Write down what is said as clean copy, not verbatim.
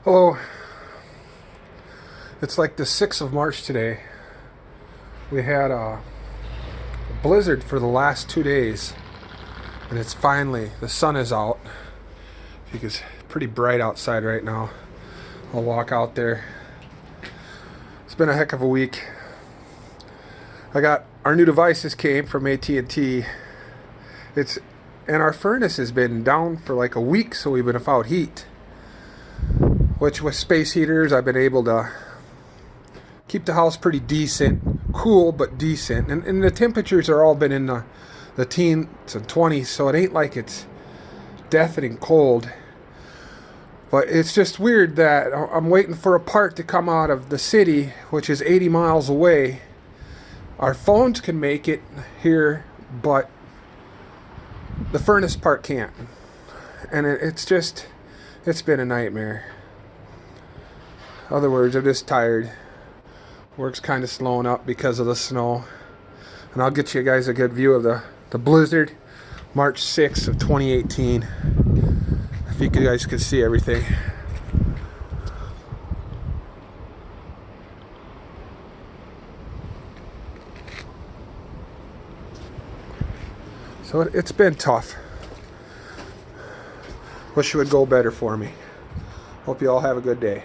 Hello. It's like the 6th of March today. We had a blizzard for the last 2 days, and it's finally, the sun is out. Because it's pretty bright outside right now. I'll walk out there. It's been a heck of a week. I got our new devices came from AT&T. And our furnace has been down for like a week, so we've been without heat. Which with space heaters, I've been able to keep the house pretty decent, cool but decent. And the temperatures are all been in the teens and 20s, so it ain't like it's deafening cold. But it's just weird that I'm waiting for a part to come out of the city, which is 80 miles away. Our phones can make it here, but the furnace part can't. And it's been a nightmare. In other words, I'm just tired. Work's kind of slowing up because of the snow. And I'll get you guys a good view of the blizzard, March 6th of 2018. If you guys could see everything. So it's been tough. Wish it would go better for me. Hope you all have a good day.